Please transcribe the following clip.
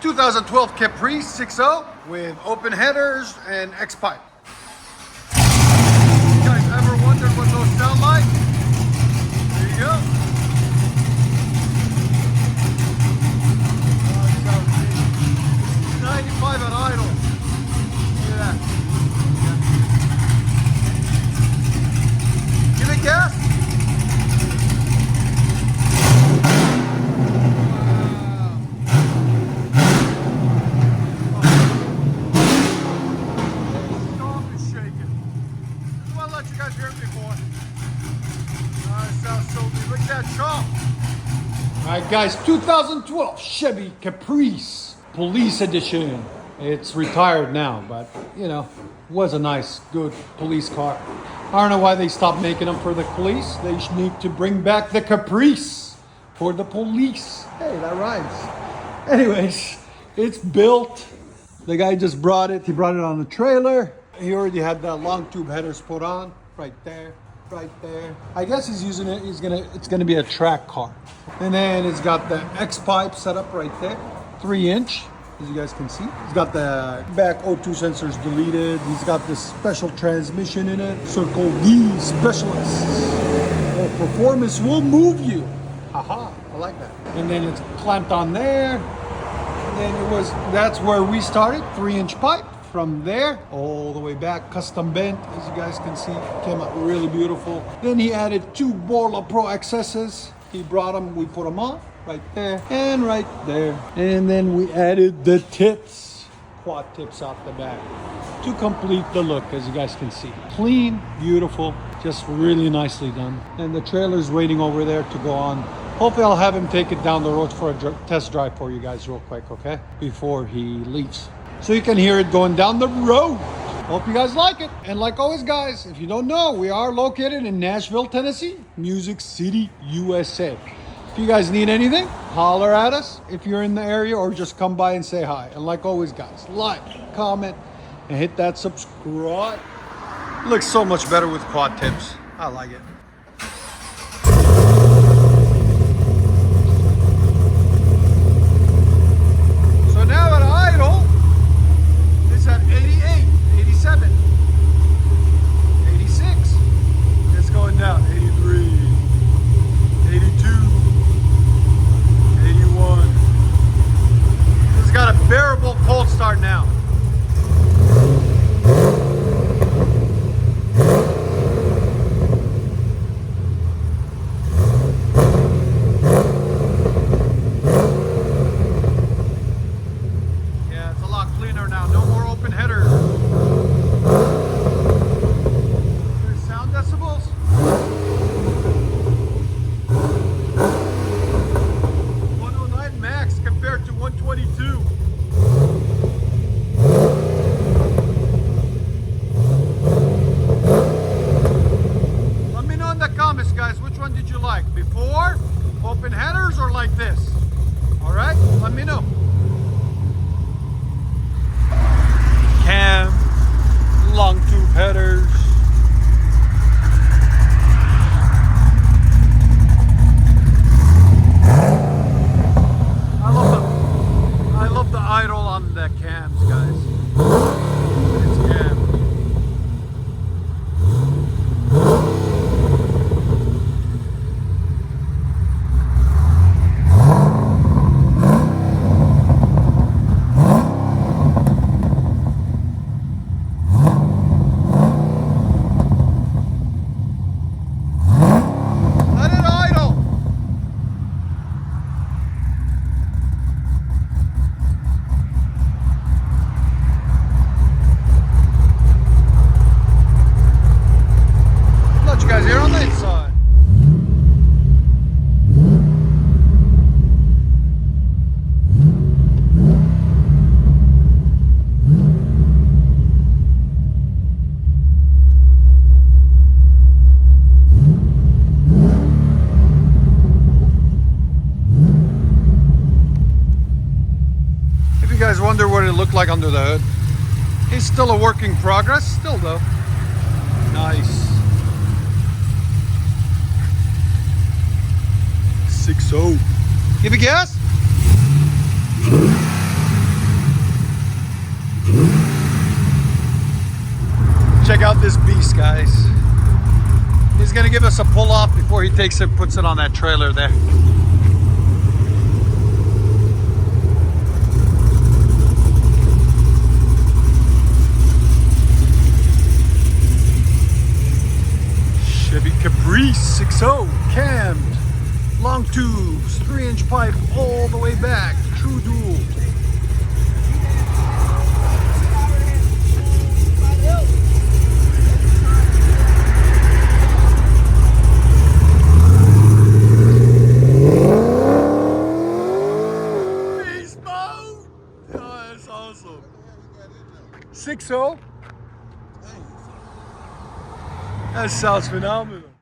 2012 Caprice 6.0 with open headers and X-pipe. You guys ever wondered what those sound like? There you go. 95 at idle. Look at that. Give it gas. You guys heard it before. It sounds so good. Look at that chomp. Alright guys, 2012 Chevy Caprice Police Edition. It's retired now, but you know, was a nice, good police car. I don't know why they stopped making them for the police. They need to bring back the Caprice for the police. Hey, that rhymes. Anyways, it's built. The guy just brought it. He brought it on the trailer. He already had the long tube headers put on right there, right there. I guess he's using it. It's gonna be a track car. And then it's got the X-pipe set up right there, 3-inch, as you guys can see. He's got the back O2 sensors deleted. He's got this special transmission in it. Circle D Specialist. Oh, performance will move you. Haha, I like that. And then it's clamped on there. And then that's where we started, 3-inch pipe. From there all the way back, custom bent, as you guys can see, came out really beautiful. Then he added 2 Borla Pro accesses. He brought them, we put them on right there and right there. And then we added the tips, quad tips out the back to complete the look, as you guys can see. Clean, beautiful, just really nicely done. And the trailer's waiting over there to go on. Hopefully I'll have him take it down the road for a test drive for you guys real quick, okay? Before he leaves, so you can hear it going down the road. Hope you guys like it. And like always, guys, if you don't know, we are located in Nashville, Tennessee, Music City, USA. If you guys need anything, holler at us if you're in the area, or just come by and say hi. And like always, guys, like, comment, and hit that subscribe. It looks so much better with quad tips. I like it. So now at idle, at 88, 87, 86, it's going down, 83, 82, 81. It's got a bearable cold start now. Yeah, it's a lot cleaner now. No more open headers. There's sound decibels. 109 max compared to 122. Let me know in the comments, guys, which one did you like? Before, open headers, or like this? All right, let me know. Cam, long tube headers. I love the idle on the cams, guys. It's cam. You guys wonder what it looked like under the hood. It's still a work in progress, still though. Nice. 6.0. Give it gas. check out this beast, guys. He's gonna give us a pull off before he takes it, puts it on that trailer there. Chevy Caprice 6.0 CAMMED. Long tubes, 3-inch pipe all the way back, true dual. Beast mode! Oh, that's awesome. 6.0? That sounds phenomenal.